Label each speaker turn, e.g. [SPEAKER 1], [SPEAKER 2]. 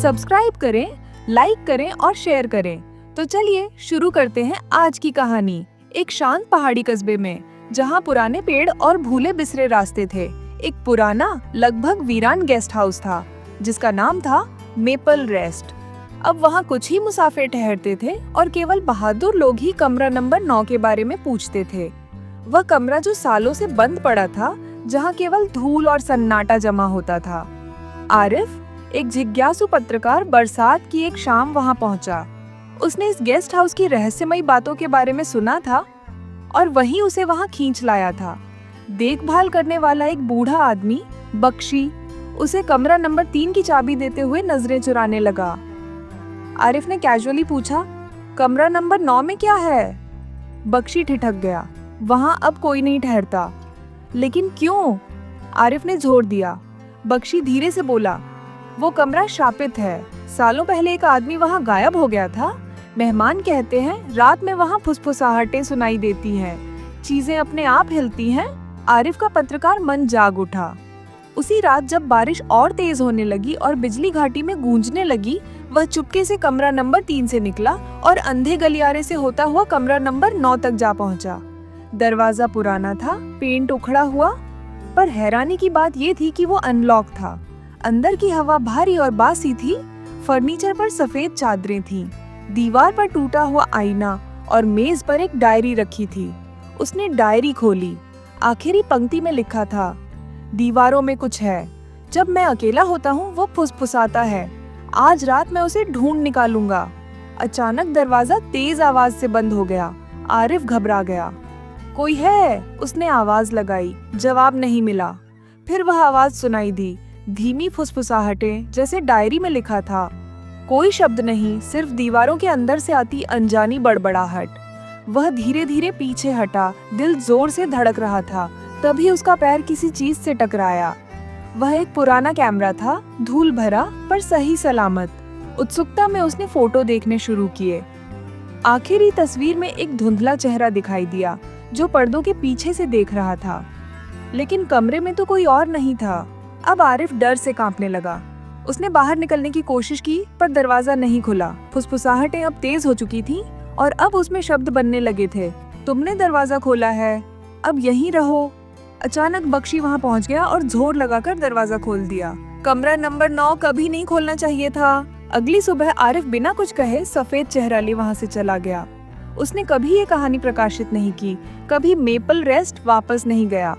[SPEAKER 1] Subscribe करें, like करें और शेयर करें। तो चलिए शुरू करते हैं आज की कहानी। एक शांत पहाड़ी कस्बे में, जहाँ पुराने पेड़ और भूले बिसरे रास्ते थे, एक पुराना लगभग वीरान गेस्ट हाउस था जिसका नाम था मेपल रेस्ट। अब वहाँ कुछ ही मुसाफिर ठहरते थे और केवल बहादुर लोग ही कमरा नंबर 9 के बारे में पूछते थे। वह कमरा जो सालों से बंद पड़ा था, जहाँ केवल धूल और सन्नाटा जमा होता था। आरिफ, एक जिज्ञासु पत्रकार, बरसात की एक शाम वहाँ पहुँचा। उसने इस गेस्ट हाउस की रहस्यमयी बातों के बारे में सुना था और वहीं उसे वहाँ खींच लाया था। देखभाल करने वाला एक बूढ़ा आदमी, बख्शी, उसे कमरा नंबर 3 की चाबी देते हुए नजरें चुराने लगा। आरिफ ने कैजुअली पूछा, कमरा नंबर 9 में क्या है? बख्शी ठिठक गया, वहाँ अब कोई नहीं ठहरता। लेकिन क्यों? आरिफ ने जोर दिया। बख्शी धीरे से बोला, वो कमरा शापित है। सालों पहले एक आदमी वहाँ गायब हो गया था। मेहमान कहते हैं रात में वहाँ फुसफुसाहटें सुनाई देती हैं, चीजें अपने आप हिलती हैं। आरिफ का पत्रकार मन जाग उठा। उसी रात जब बारिश और तेज होने लगी और बिजली घाटी में गूंजने लगी, वह चुपके से कमरा नंबर 3 से निकला और अंधे गलियारे से होता हुआ कमरा नंबर 9 तक जा पहुंचा। दरवाजा पुराना था, पेंट उखड़ा हुआ, पर हैरानी की बात ये थी कि वो अनलॉक था। अंदर की हवा भारी और बासी थी। फर्नीचर पर सफेद चादरें थीं, दीवार पर टूटा हुआ आईना और मेज पर एक डायरी रखी थी। उसने डायरी खोली। आखिरी पंक्ति में लिखा था, दीवारों में कुछ है, जब मैं अकेला होता हूँ वो फुसफुसाता है, आज रात मैं उसे ढूंढ निकालूंगा। अचानक दरवाजा तेज आवाज से बंद हो गया। आरिफ घबरा गया। कोई है? उसने आवाज लगाई, जवाब नहीं मिला। फिर वह आवाज सुनाई दी, धीमी फुसफुसाहटें, जैसे डायरी में लिखा था। कोई शब्द नहीं, सिर्फ दीवारों के अंदर से आती अनजानी बड़बड़ाहट। वह धीरे धीरे पीछे हटा, दिल जोर से धड़क रहा था। तभी उसका पैर किसी चीज से टकराया। वह एक पुराना कैमरा था, धूल भरा पर सही सलामत। उत्सुकता में उसने फोटो देखने शुरू किए। आखिरी तस्वीर में एक धुंधला चेहरा दिखाई दिया जो पर्दों के पीछे से देख रहा था, लेकिन कमरे में तो कोई और नहीं था। अब आरिफ डर से कांपने लगा। उसने बाहर निकलने की कोशिश की, पर दरवाजा नहीं खुला। फुसफुसाहटें अब तेज हो चुकी थीं और अब उसमें शब्द बनने लगे थे, तुमने दरवाजा खोला है, अब यहीं रहो। अचानक बख्शी वहां पहुंच गया और जोर लगाकर दरवाजा खोल दिया। कमरा नंबर 9 कभी नहीं खोलना चाहिए था। अगली सुबह आरिफ बिना कुछ कहे सफेद चेहरा ले वहां से चला गया। उसने कभी ये कहानी प्रकाशित नहीं की, कभी मेपल रेस्ट वापस नहीं गया।